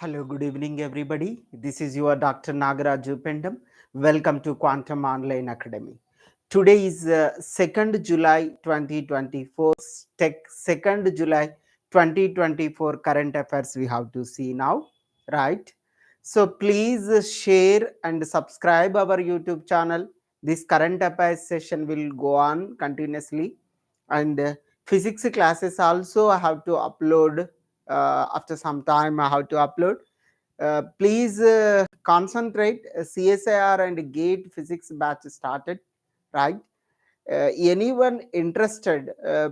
Hello, good evening, everybody. This is your Dr. Nagaraju Pendam. Welcome to Quantum Online Academy. Today is 2nd July 2024. 2nd July 2024 current affairs we have to see now, right? So please share and subscribe our YouTube channel. This current affairs session will go on continuously, and physics classes also I have to upload after some time. I have to upload. Please concentrate. CSIR and GATE physics batch started, right? Anyone interested,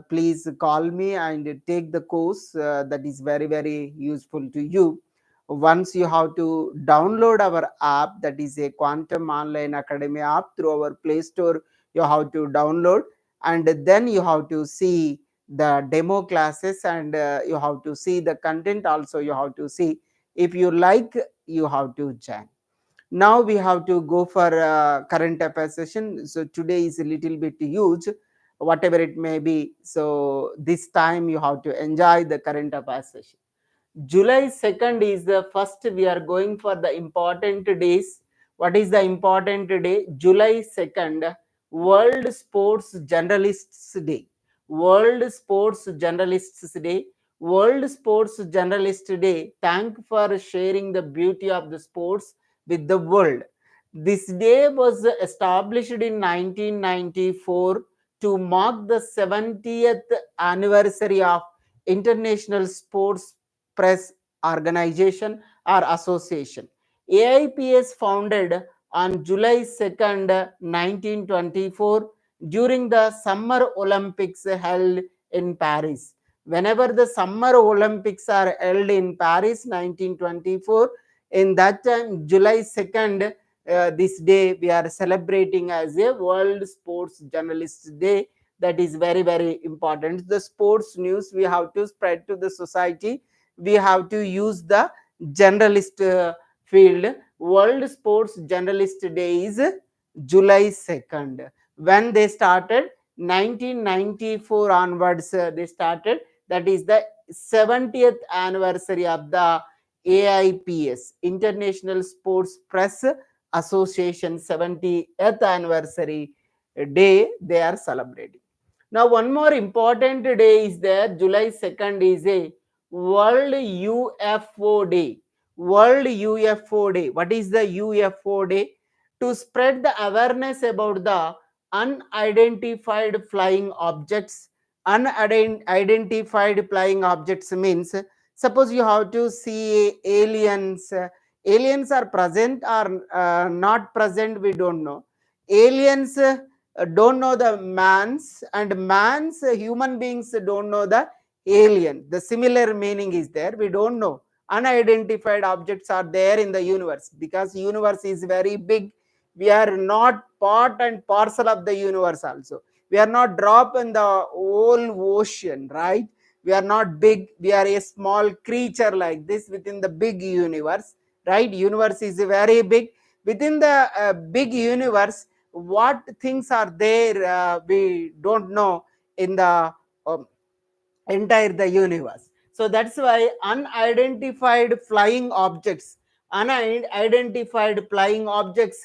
please call me and take the course. That is very, very useful to you. Once you have to download our app, that is a Quantum Online Academy app through our Play Store, you have to download, and then you have to see the demo classes, and you have to see the content also. You have to see. If you like, you have to join. Now we have to go for current affairs session. So today is a little bit huge, whatever it may be. So this time you have to enjoy the current affairs session. July 2nd is the first. We are going for the important days. What is the important day? July 2nd, World Sports Journalists Day. World Sports Journalists Day. World Sports Journalist Day. Thank for sharing the beauty of the sports with the world. This day was established in 1994 to mark the 70th anniversary of International Sports Press Organization or Association. AIPS founded on July 2nd, 1924 during the Summer Olympics held in Paris. Whenever the Summer Olympics are held in Paris 1924, in that time, July 2nd, this day we are celebrating as a World Sports Journalists Day. That is very, very important. The sports news we have to spread to the society. We have to use the journalist field. World Sports Journalist Day is July 2nd. When they started, 1994 onwards, they started. That is the 70th anniversary of the AIPS, International Sports Press Association 70th anniversary day they are celebrating. Now, one more important day is there. July 2nd is a World UFO Day. World UFO Day. What is the UFO Day? To spread the awareness about the unidentified flying objects. Unidentified flying objects means, suppose you have to see aliens. Aliens are present or not present, we don't know. Aliens don't know the mans, and mans, human beings, don't know the alien. The similar meaning is there. We don't know. Unidentified objects are there in the universe, because universe is very big. We are not part and parcel of the universe also. We are not drop in the whole ocean, right? We are not big. We are a small creature like this within the big universe, right? Universe is very big. Within the big universe, what things are there, we don't know in the entire the universe. So that's why unidentified flying objects, unidentified flying objects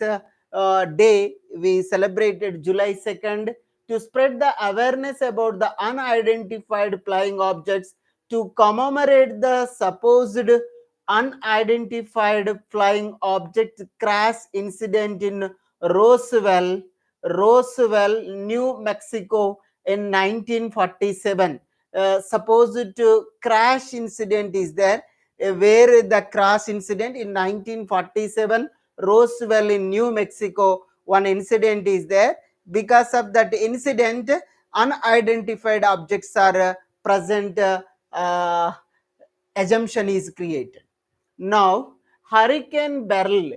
day we celebrated July 2nd to spread the awareness about the unidentified flying objects, to commemorate the supposed unidentified flying object crash incident in Roswell, New Mexico in 1947. Supposed to crash incident is there, where the crash incident in 1947, Roswell in New Mexico, one incident is there. Because of that incident, unidentified objects are present, uh, assumption is created. Now, Hurricane Beryl,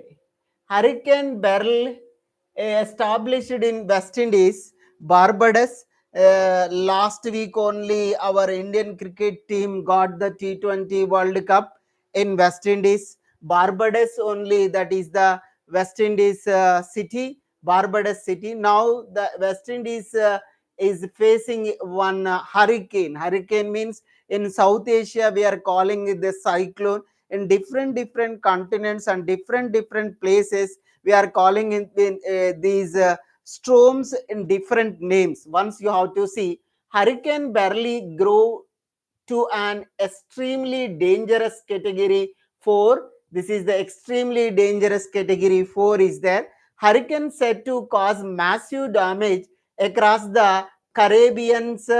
established in West Indies, Barbados. Last week only, our Indian cricket team got the T20 World Cup in West Indies. Barbados only, that is the West Indies city, Barbados city. Now, the West Indies is facing one hurricane. Hurricane means in South Asia, we are calling it the cyclone. in different continents and different places. We are calling in these storms in different names. Once you have to see, hurricane barely grow to an extremely dangerous category 4. This is the extremely dangerous category 4 is there. Hurricane said to cause massive damage across the Caribbean's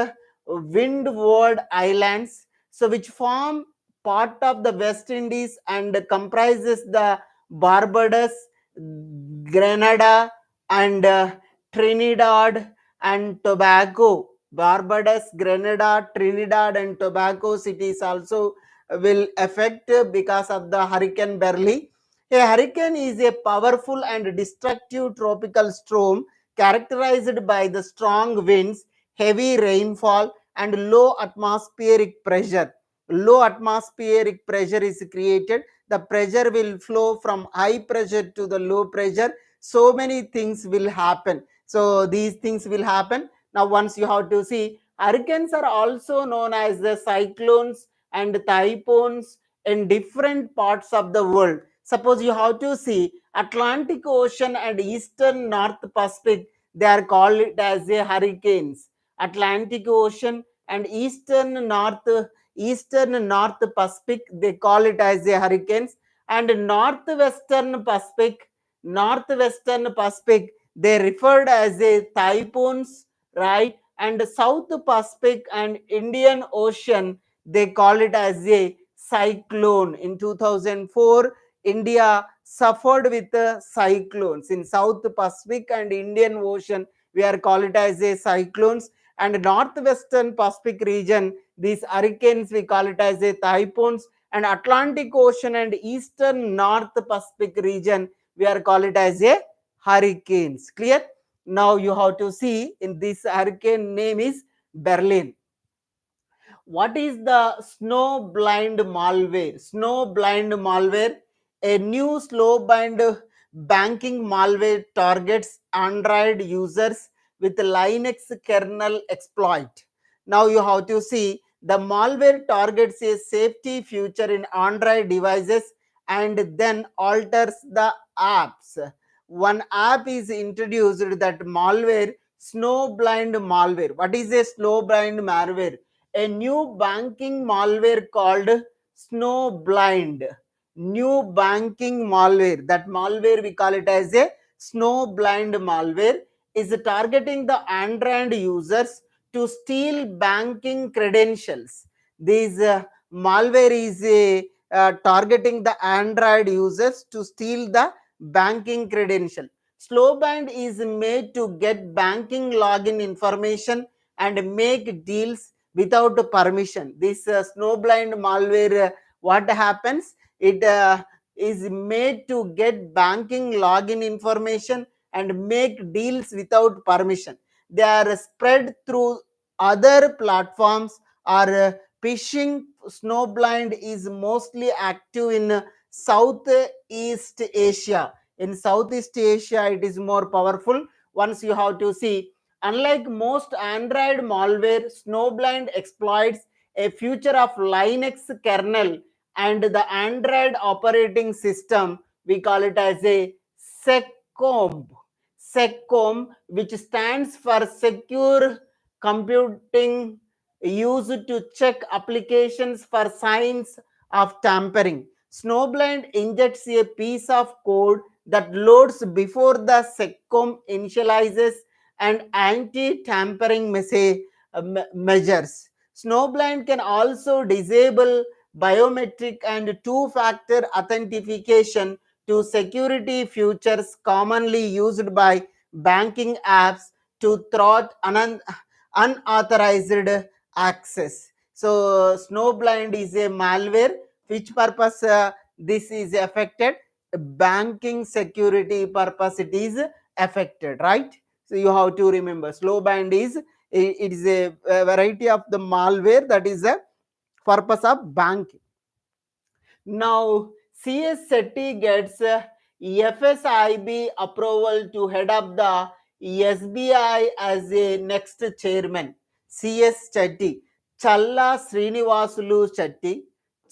windward islands, so which form part of the West Indies and comprises the Barbados, Grenada, and Trinidad and Tobago. Barbados, Grenada, Trinidad, and Tobago cities also will affect because of the hurricane Beryl. A hurricane is a powerful and destructive tropical storm characterized by the strong winds, heavy rainfall, and low atmospheric pressure. Low atmospheric pressure is created. The pressure will flow from high pressure to the low pressure. So many things will happen. So these things will happen. Now, once you have to see, hurricanes are also known as the cyclones and typhoons in different parts of the world. Suppose you have to see Atlantic Ocean and Eastern North Pacific, they are called it as a hurricanes. Atlantic Ocean and Eastern North Pacific, they call it as a hurricanes. And Northwestern Pacific, they referred as a typhoons, right? And South Pacific and Indian Ocean, they call it as a cyclone. In 2004, India suffered with cyclones. In South Pacific and Indian Ocean, we are called it as a cyclones. And Northwestern Pacific region, these hurricanes, we call it as a typhoons. And Atlantic Ocean and Eastern North Pacific region, we are called it as a hurricanes. Clear? Now you have to see in this hurricane name is Berlin. What is the snow blind malware? Snow blind malware, a new slow blind banking malware targets Android users with Linux kernel exploit. Now you have to see the malware targets a safety feature in Android devices and then alters the apps. One app is introduced, that malware, snow blind malware. What is a snow blind malware? A new banking malware called Snow Blind. New banking malware. That malware we call it as a Snow Blind malware is targeting the Android users to steal banking credentials. This malware is targeting the Android users to steal the banking credential. Slowbind is made to get banking login information and make deals without permission. This snowblind malware, what happens? It is made to get banking login information and make deals without permission. They are spread through other platforms or phishing. Snowblind is mostly active in Southeast Asia. In Southeast Asia, it is more powerful. Once you have to see, unlike most Android malware, Snowblind exploits a feature of Linux kernel and the Android operating system. We call it as a SecComp. SecComp, which stands for Secure Computing, used to check applications for signs of tampering. Snowblind injects a piece of code that loads before the SecComp initializes and anti-tampering measures. Snowblind can also disable biometric and two-factor authentication to security features commonly used by banking apps to thwart unauthorized access. So Snowblind is a malware. Which purpose this is affected? Banking security purpose it is affected, right? So you have to remember, Snowblind is it is a variety of the malware that is a purpose of banking. Now, CS Setty gets FSIB approval to head up the SBI as a next chairman. CS Setty, Challa Sreenivasulu Setty,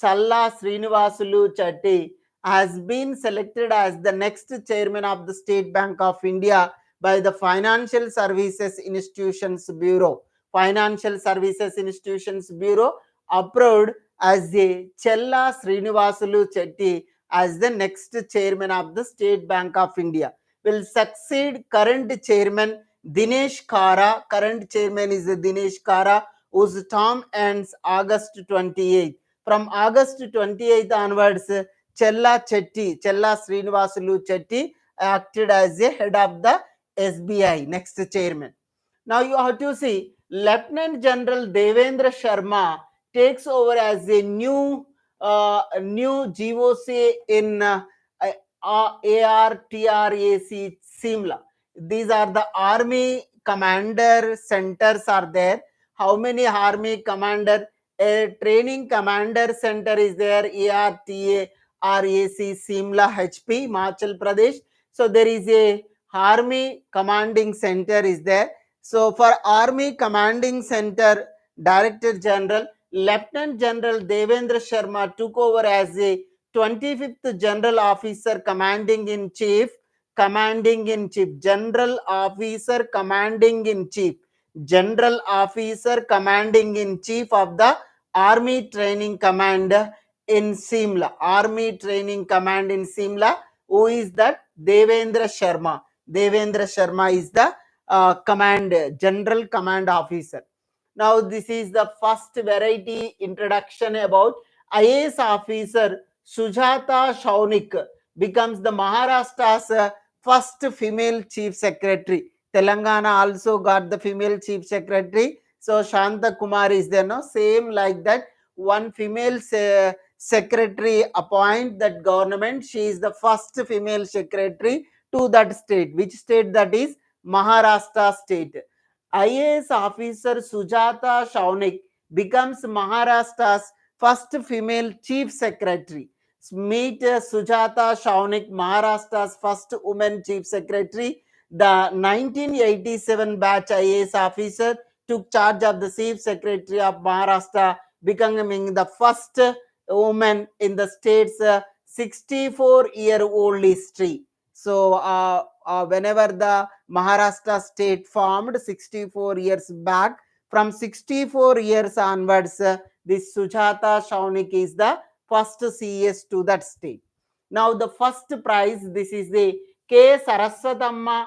Challa Sreenivasulu Setty has been selected as the next chairman of the State Bank of India by the Financial Services Institutions Bureau. Financial Services Institutions Bureau approved as a Challa Sreenivasulu Setty as the next chairman of the State Bank of India. Will succeed current chairman Dinesh Kara. Current chairman is Dinesh Kara, whose term ends August 28th. From August 28th onwards, Chella Sreenivasulu Setty acted as a head of the SBI, next chairman. Now you have to see Lieutenant General Devendra Sharma takes over as a new GoC in ARTRAC Shimla. These are the army commander centers are there. How many army commander? A training commander center is there, ARTRAC Shimla HP, Himachal Pradesh. So there is a army commanding center is there. So for army commanding center, Director General Lieutenant General Devendra Sharma took over as a 25th General Officer Commanding in Chief, General Officer Commanding in Chief, General Officer Commanding in Chief of the Army Training Command in Shimla. Army Training Command in Shimla. Who is that? Devendra Sharma. Devendra Sharma is the General Command Officer. Now, this is the first variety introduction about IAS officer Sujata Saunik becomes the Maharashtra's first female chief secretary. Telangana also got the female chief secretary. So Shanta Kumar is there, no? Same like that. One female secretary appoint that government. She is the first female secretary to that state. Which state that is? Maharashtra state. IAS officer Sujata Saunik becomes Maharashtra's first female chief secretary. Meet Sujata Saunik, Maharashtra's first woman chief secretary. The 1987 batch IAS officer took charge of the chief secretary of Maharashtra, becoming the first woman in the state's 64-year-old history. So, whenever the Maharashtra state formed 64 years back, from 64 years onwards, this Sujata Saunik is the first CS to that state. Now, the first prize, this is the Saraswathi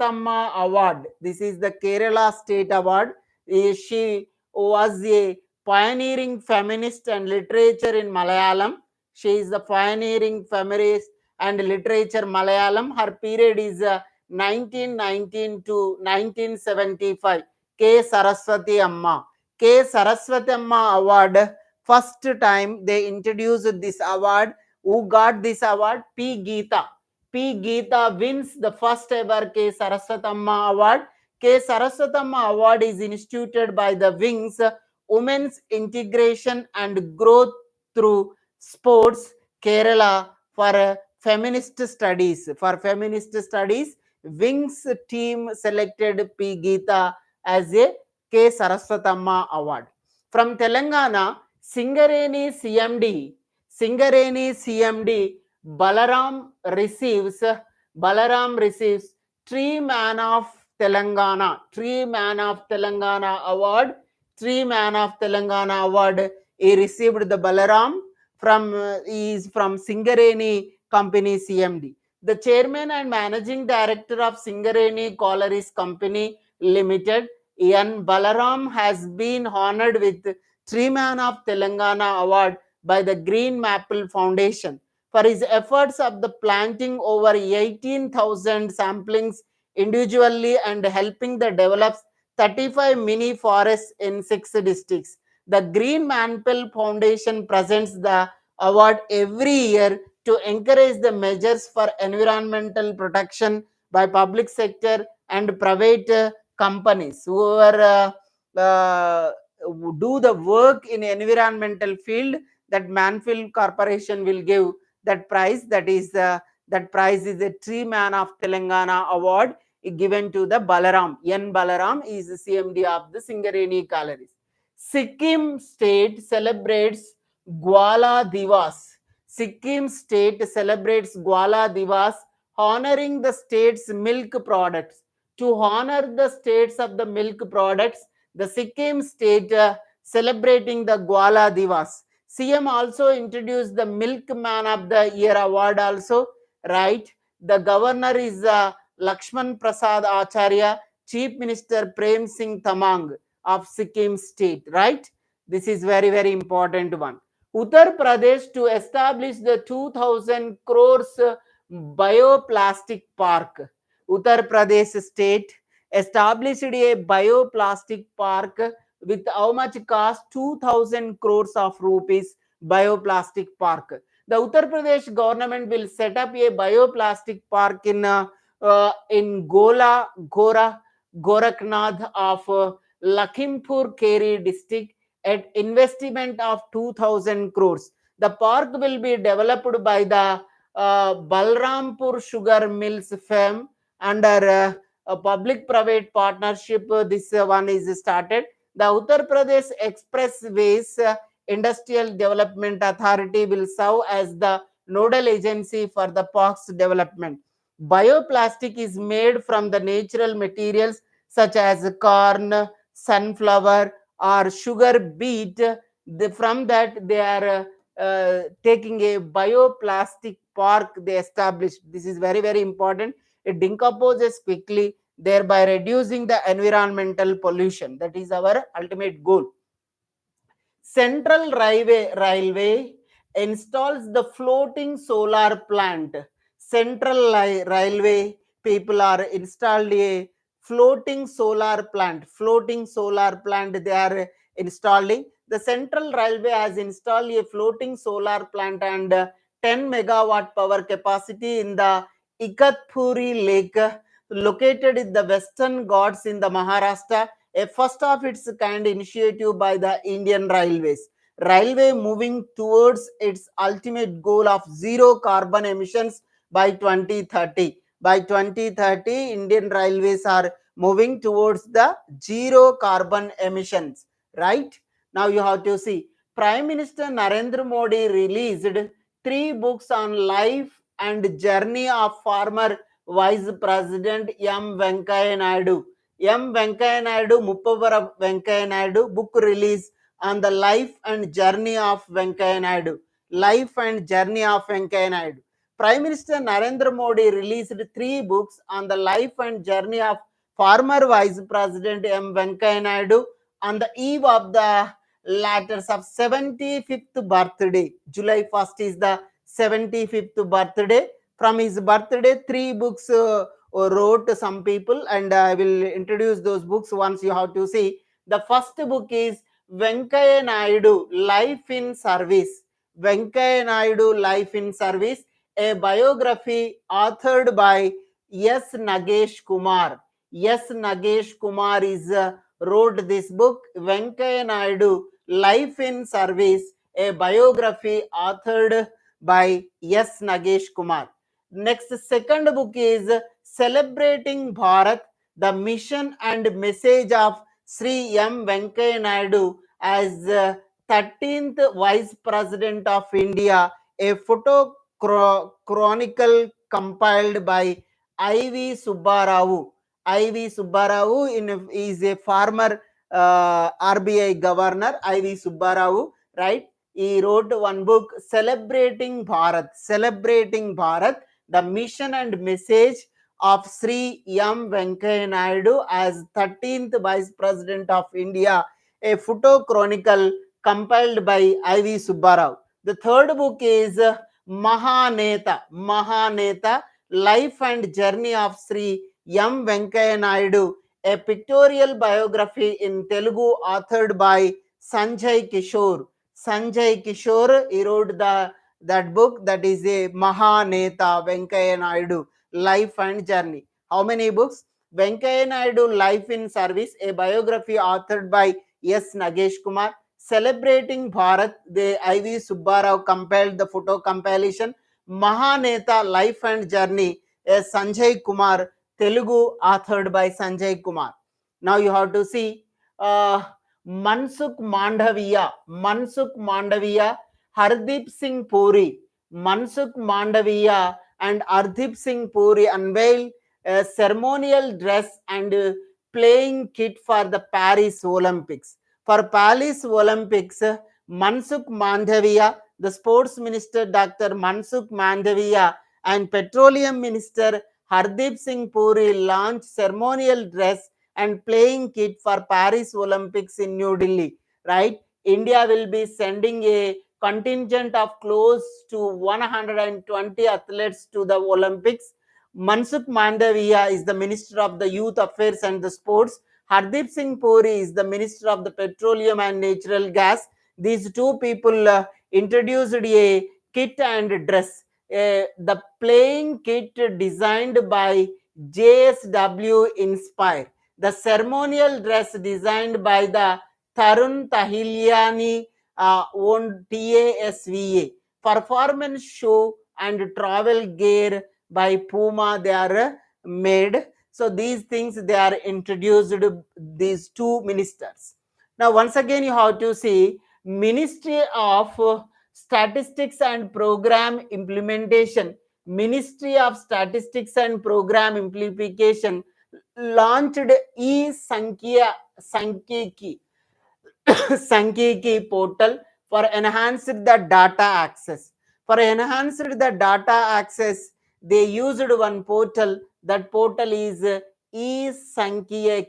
Amma Award. This is the Kerala State Award. She was a pioneering feminist and literature in Malayalam. She is the pioneering feminist and literature Malayalam. Her period is 1919 to 1975. Saraswathi Amma. Saraswathi Amma Award. First time they introduced this award. Who got this award? P. Geetha. P. Geetha wins the first ever Saraswathi Amma Award. Saraswathi Amma Award is instituted by the Wings Women's Integration and Growth Through Sports Kerala for feminist studies. For feminist studies, Wings team selected P. Geetha as a Saraswathi Amma Award. From Telangana, Singareni CMD Balaram receives Tree Man of Telangana Award. Tree Man of Telangana Award. He received the Balaram from Singareni Company CMD. The chairman and managing director of Singareni Collieries Company Limited, N. Balaram, has been honored with Tree Man of Telangana Award by the Green Maple Foundation for his efforts of the planting over 18,000 samplings individually and helping the develop 35 mini forests in 6 districts. The Green Maple Foundation presents the award every year to encourage the measures for environmental protection by public sector and private companies who are do the work in environmental field. That Manfield Corporation will give that prize. That prize is a Tree Man of Telangana Award given to the Balaram. N. Balaram is the CMD of the Singareni Collieries. Sikkim state celebrates Gwala Diwas. Sikkim state celebrates Gwala Diwas, honoring the state's milk products. To honor the states of the milk products, the Sikkim state celebrating the Gwala Diwas. CM also introduced the Milkman of the Year award also, right? The governor is Lakshman Prasad Acharya, Chief Minister Prem Singh Tamang of Sikkim state, right? This is very, very important one. Uttar Pradesh to establish the 2000 crores bioplastic park. Uttar Pradesh state established a bioplastic park with how much cost? 2000 crores of rupees bioplastic park. The Uttar Pradesh government will set up a bioplastic park in Gorakhnath of Lakhimpur Kheri district at investment of 2000 crores. The park will be developed by the Balrampur Sugar Mills firm under a public-private partnership. This one is started. The Uttar Pradesh Expressways Industrial Development Authority will serve as the nodal agency for the park's development. Bioplastic is made from the natural materials such as corn, sunflower, or sugar beet. From that, they are taking a bioplastic park they established. This is very, very important. It decomposes quickly, thereby reducing the environmental pollution. That is our ultimate goal. Central Railway installs the floating solar plant. Central Railway people are installed a floating solar plant. Floating solar plant they are installing. The Central Railway has installed a floating solar plant and 10 megawatt power capacity in the Igatpuri Lake, located in the Western Ghats in the Maharashtra, a first of its kind initiative by the Indian Railways. Railway moving towards its ultimate goal of zero carbon emissions by 2030. By 2030, Indian Railways are moving towards the zero carbon emissions, right? Now you have to see. Prime Minister Narendra Modi released 3 books on life and journey of former Vice President M. Venkaiah Naidu. M. Venkaiah Naidu, Muppavara Venkaiah Naidu, book release on the life and journey of Venkaiah Naidu. Life and journey of Venkaiah Naidu. Prime Minister Narendra Modi released 3 books on the life and journey of former Vice President M. Venkaiah Naidu on the eve of the latter's of 75th birthday. July 1st is the 75th birthday. From his birthday, 3 books wrote some people, and I will introduce those books once you have to see. The first book is Venkaiah Naidu, Life in Service. Venkaiah Naidu, Life in Service, a biography authored by S. Nagesh Kumar. S. Nagesh Kumar is wrote this book, Venkaiah Naidu, Life in Service, a biography authored by S. Nagesh Kumar. Next, second book is Celebrating Bharat, the mission and message of Sri M. Venkaiah Naidu as 13th Vice President of India, a photo chronicle compiled by I.V. Subbarao. I.V. Subbarao is a former RBI governor, I.V. Subbarao, right? He wrote one book, Celebrating Bharat. Celebrating Bharat, the mission and message of Sri M. Venkaiah Naidu as 13th Vice President of India, a photo chronicle compiled by I.V. Subbarao. The third book is Mahaneta. Mahaneta, Life and Journey of Sri M. Venkaiah Naidu, a pictorial biography in Telugu authored by Sanjay Kishore. Sanjay Kishore, he wrote that book, that is a Mahaneta Venkaiah Naidu, Life and Journey. How many books? Venkaiah Naidu, Life in Service, a biography authored by S. Nagesh Kumar. Celebrating Bharat, the I.V. Subbarao compiled the photo compilation. Mahaneta, Life and Journey, a Sanjay Kumar, Telugu, authored by Sanjay Kumar. Now you have to see Mansukh Mandaviya. Mansukh Mandaviya, Hardeep Singh Puri, Mansukh Mandaviya and Hardeep Singh Puri unveiled a ceremonial dress and playing kit for the Paris Olympics. For Paris Olympics, Mansukh Mandaviya, the sports minister Dr. Mansukh Mandaviya and petroleum minister Hardeep Singh Puri launched ceremonial dress and playing kit for Paris Olympics in New Delhi. Right? India will be sending a contingent of close to 120 athletes to the Olympics. Mansukh Mandaviya is the Minister of the Youth Affairs and the Sports. Hardeep Singh Puri is the Minister of the Petroleum and Natural Gas. These two people introduced a kit and dress. The playing kit designed by JSW Inspire. The ceremonial dress designed by the Tarun Tahiliani owned TASVA. Performance show and travel gear by Puma they are made. So these things they are introduced these two ministers. Now once again you have to see Ministry of Statistics and Program Implementation. Ministry of Statistics and Program Implementation launched Sankhya Sankiki portal for enhanced the data access. For enhanced the data access, they used one portal. That portal is e-Sankhya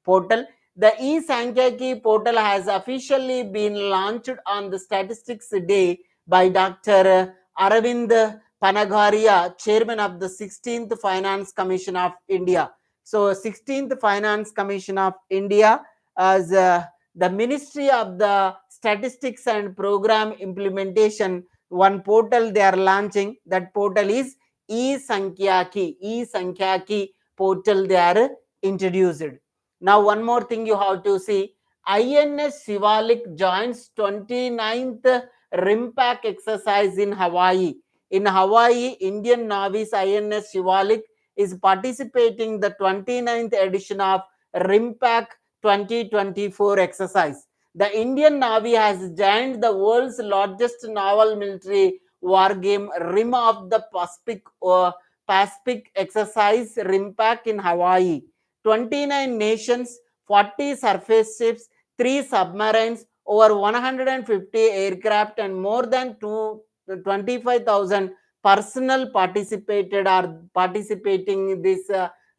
portal. The e-Sankhya portal has officially been launched on the Statistics Day by Dr. Aravind Panagaria, chairman of the 16th Finance Commission of India. So 16th Finance Commission of India as the Ministry of the Statistics and Program Implementation, one portal they are launching. That portal is e-Sankhya portal they are introduced. Now one more thing you have to see, INS Shivalik joins 29th RIMPAC exercise in Hawaii. In Hawaii, Indian Navy's INS Shivalik is participating the 29th edition of RIMPAC 2024 exercise. The Indian Navy has joined the world's largest naval military war game Rim of the Pacific exercise RIMPAC in Hawaii. 29 nations, 40 surface ships, 3 submarines, over 150 aircraft and more than 25,000 personnel participating in this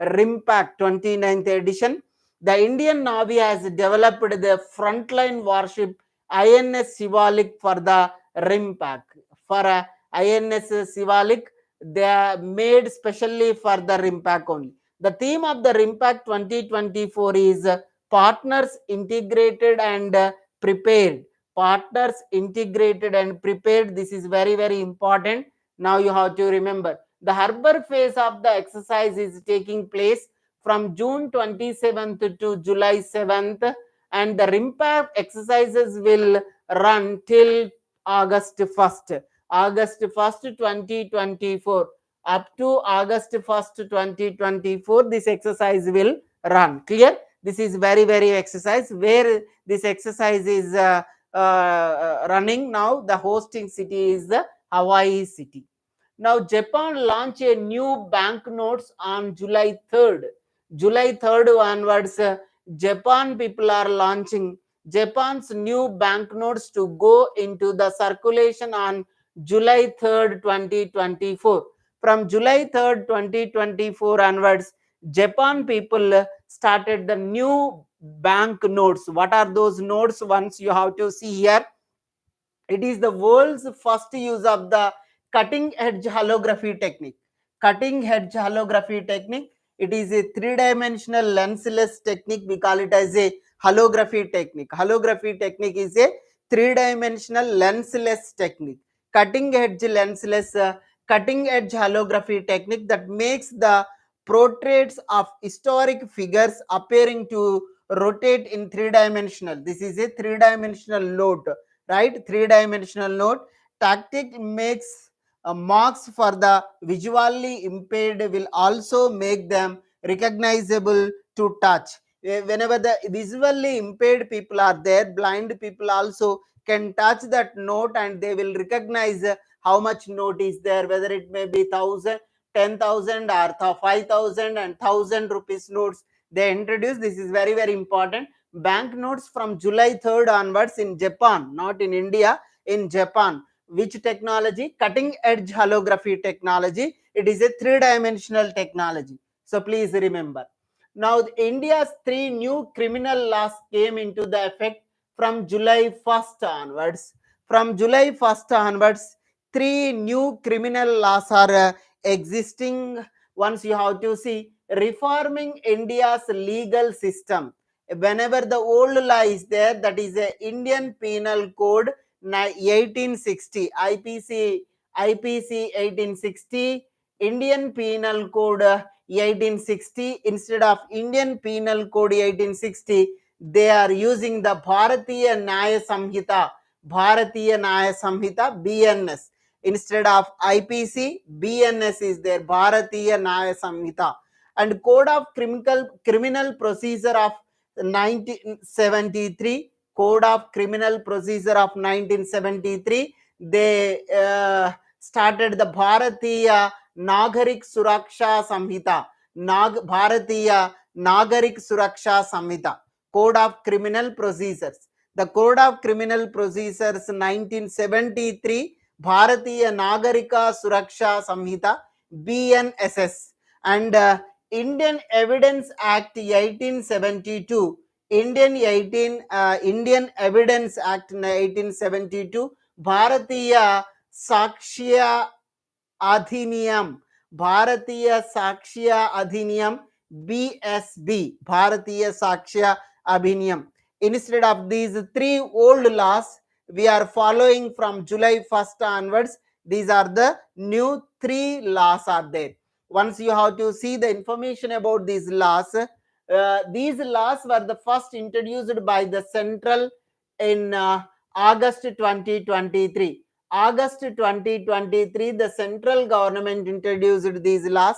RIMPAC 29th edition. The Indian Navy has developed the frontline warship INS Shivalik for the RIMPAC. For INS Shivalik, they are made specially for the RIMPAC only. The theme of the RIMPAC 2024 is partners integrated and prepared. Partners integrated and prepared. This is very, very important. Now you have to remember the harbor phase of the exercise is taking place from June 27th to July 7th, and the RIMPAC exercises will run till August 1st. August 1st, 2024. Up to August 1st, 2024, this exercise will run. Clear? This is very, very exercise where this exercise is running now. The hosting city is the Hawaii city. Now, Japan launched a new banknotes on July 3rd. July 3rd onwards, Japan people are launching Japan's new banknotes to go into the circulation on July 3rd, 2024. From July 3rd, 2024 onwards, Japan people started the new bank notes. What are those notes? Once you have to see here, it is the world's first use of the cutting edge holography technique. Cutting edge holography technique. It is a three-dimensional lensless technique. We call it as a holography technique. Holography technique is a three-dimensional lensless technique. Cutting edge lensless, cutting edge holography technique that makes the portraits of historic figures appearing to rotate in three-dimensional. This is a three-dimensional load, right? Three-dimensional note tactic makes marks for the visually impaired will also make them recognizable to touch. whenever the visually impaired people are there, blind people also can touch that note and they will recognize how much note is there, whether it may be 1,000, 10,000 or 5,000 and 1,000 rupees notes they introduce. This is very, very important. Bank notes from July 3rd onwards in Japan, not in India, in Japan. Which technology? Cutting edge holography technology. It is a three-dimensional technology. So please remember. Now, India's three new criminal laws came into the effect from July 1st onwards. From July 1st onwards, three new criminal laws are existing. Once you have to see, reforming India's legal system. Whenever the old law is there, that is a Indian Penal Code 1860, IPC 1860, Indian Penal Code 1860. Instead of Indian Penal Code 1860, they are using the Bharatiya Nyaya Samhita, BNS. Instead of IPC, BNS is there, Bharatiya Nyaya Samhita. And Code of Criminal Procedure of 1973, Code of Criminal Procedure of 1973, they started the Bharatiya Nagarik Suraksha Samhita, Bharatiya Nagarik Suraksha Samhita, Code of Criminal Procedures. The Code of Criminal Procedures 1973, Bharatiya Nagarika Suraksha Samhita, BNSS. And Indian Evidence Act 1872, Indian Evidence Act 1872, Bharatiya Sakshya Adhiniyam, Bharatiya Sakshya Adhiniyam, BSB, Bharatiya Sakshya Adhiniyam. Instead of these three old laws, we are following from July 1st onwards. These are the new three laws are there. Once you have to see the information about these laws were the first introduced by the central in August 2023. August 2023, the central government introduced these laws.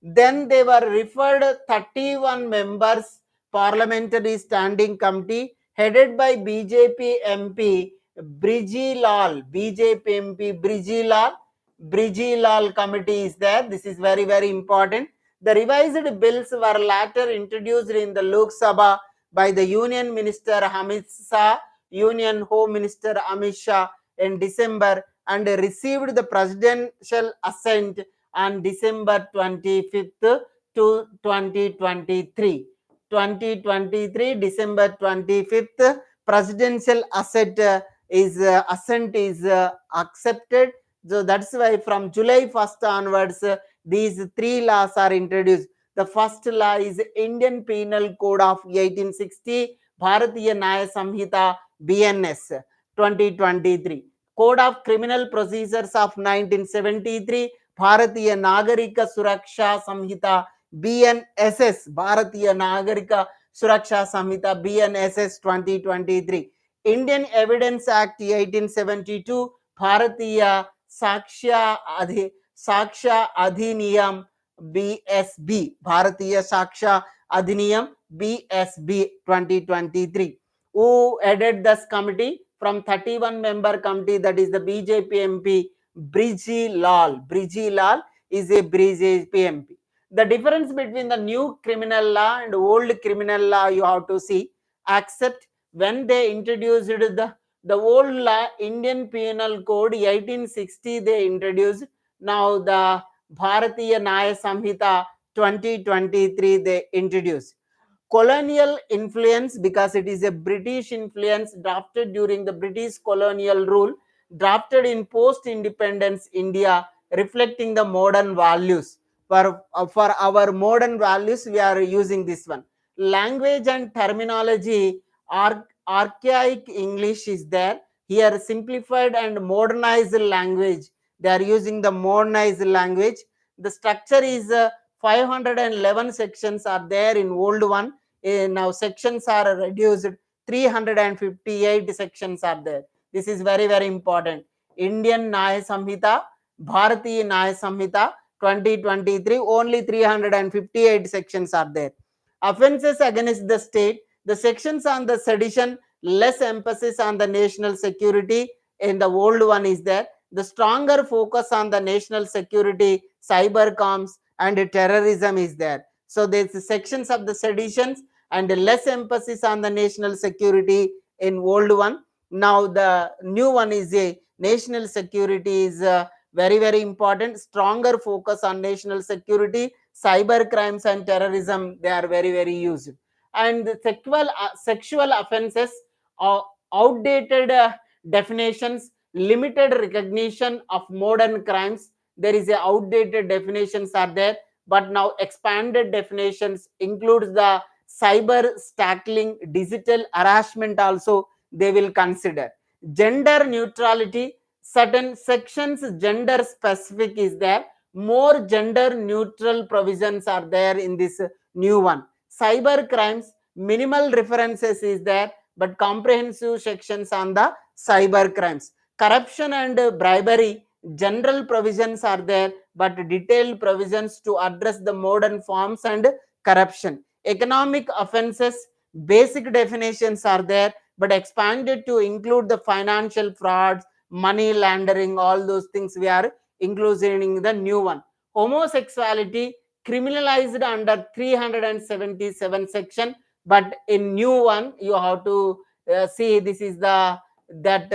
Then they were referred 31 members parliamentary standing committee headed by BJP MP Brijilal. BJP MP Brijilal committee is there. This is very, very important. The revised bills were later introduced in the Lok Sabha by the Union Minister Amit Shah, Union Home Minister Amit Shah in December, and received the presidential assent on December 25th to 2023. 2023 December 25th, presidential assent is accepted. So that's why from July 1st onwards, these three laws are introduced. The first law is Indian Penal Code of 1860, Bharatiya Nyaya Samhita, BNS 2023. Code of Criminal Procedures of 1973, Bharatiya Nagarika Suraksha Samhita, BNSS, Bharatiya Nagarika Suraksha Samhita, BNSS 2023. Indian Evidence Act 1872, Bharatiya Sakshya Adhiniyam, BSB, Bharatiya Sakshya Adhiniyam, BSB 2023. Who headed this committee? From 31 member committee, that is the BJP MP Brijilal. Brijilal is a BJP MP. The difference between the new criminal law and old criminal law you have to see. Accept when they introduced the old law, Indian Penal Code 1860 they introduced. Now the Bharatiya Nyaya Samhita 2023 they introduced. Colonial influence, because it is a British influence drafted during the British colonial rule, drafted in post-independence India, reflecting the modern values. For our modern values, we are using this one. Language and terminology, archaic English is there. Here simplified and modernized language. They are using the modernized language. The structure is 511 sections are there in old one. Now sections are reduced, 358 sections are there. This is very, very important. Indian Nyaya Samhita, Bharatiya Nyaya Samhita 2023, only 358 sections are there. offenses against the state. The sections on the sedition, less emphasis on the national security. In the old one is there. The stronger focus on the national security, cyber comms, and terrorism is there. So there's the sections of the seditions and less emphasis on the national security in old one. Now the new one is a national security is very important. Stronger focus on national security, cyber crimes and terrorism, they are very used. And the sexual offenses are outdated definitions, limited recognition of modern crimes. There is a outdated definitions are there, but now expanded definitions includes the cyber stalking, digital harassment also they will consider. Gender neutrality, certain sections gender specific is there, more gender neutral provisions are there in this new one. Cyber crimes, minimal references is there, but comprehensive sections on the cyber crimes. Corruption and bribery, general provisions are there, but detailed provisions to address the modern forms and corruption. Economic offenses, basic definitions are there, but expanded to include the financial frauds, money laundering, all those things we are including the new one. Homosexuality criminalized under 377 section, but in new one you have to see this is the that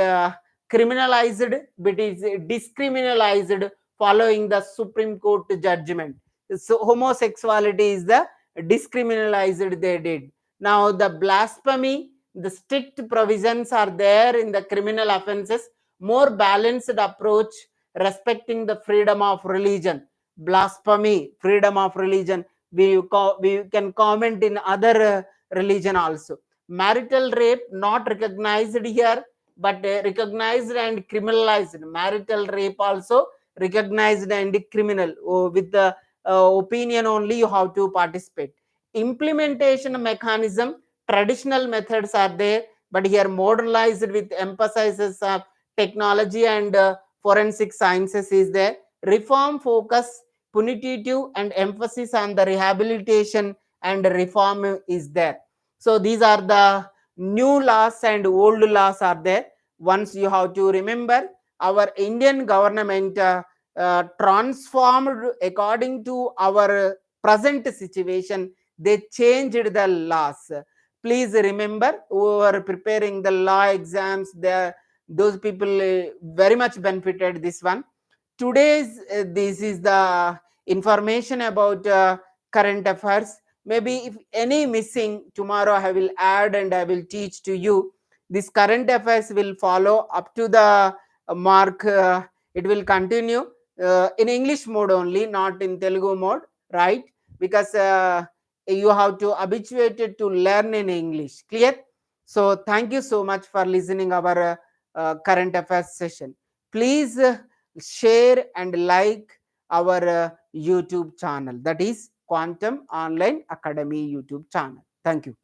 criminalized, but is discriminalized following the Supreme Court judgment. So homosexuality is the discriminalized they did. Now the blasphemy, the strict provisions are there in the criminal offenses, more balanced approach respecting the freedom of religion. Blasphemy, freedom of religion, we can comment in other religion also. Marital rape not recognized here, but recognized and criminalized. Marital rape also recognized and criminal. With the opinion only you have to participate. Implementation mechanism, traditional methods are there, but here modernized with emphasis of technology and forensic sciences is there. Reform focus, punitive and emphasis on the rehabilitation and reform is there. So these are the new laws and old laws are there. Once you have to remember, our Indian government transformed according to our present situation. They changed the laws. Please remember, who are preparing the law exams, those people very much benefited this one. Today's this is the information about current affairs. Maybe if any missing, tomorrow I will add and I will teach to you. This current affairs will follow up to the mark. It will continue in English mode only, not in Telugu mode, right? Because you have to habituated to learn in English. Clear? So thank you so much for listening our current affairs session. Please share and like our YouTube channel, that is Quantum Online Academy YouTube channel. Thank you.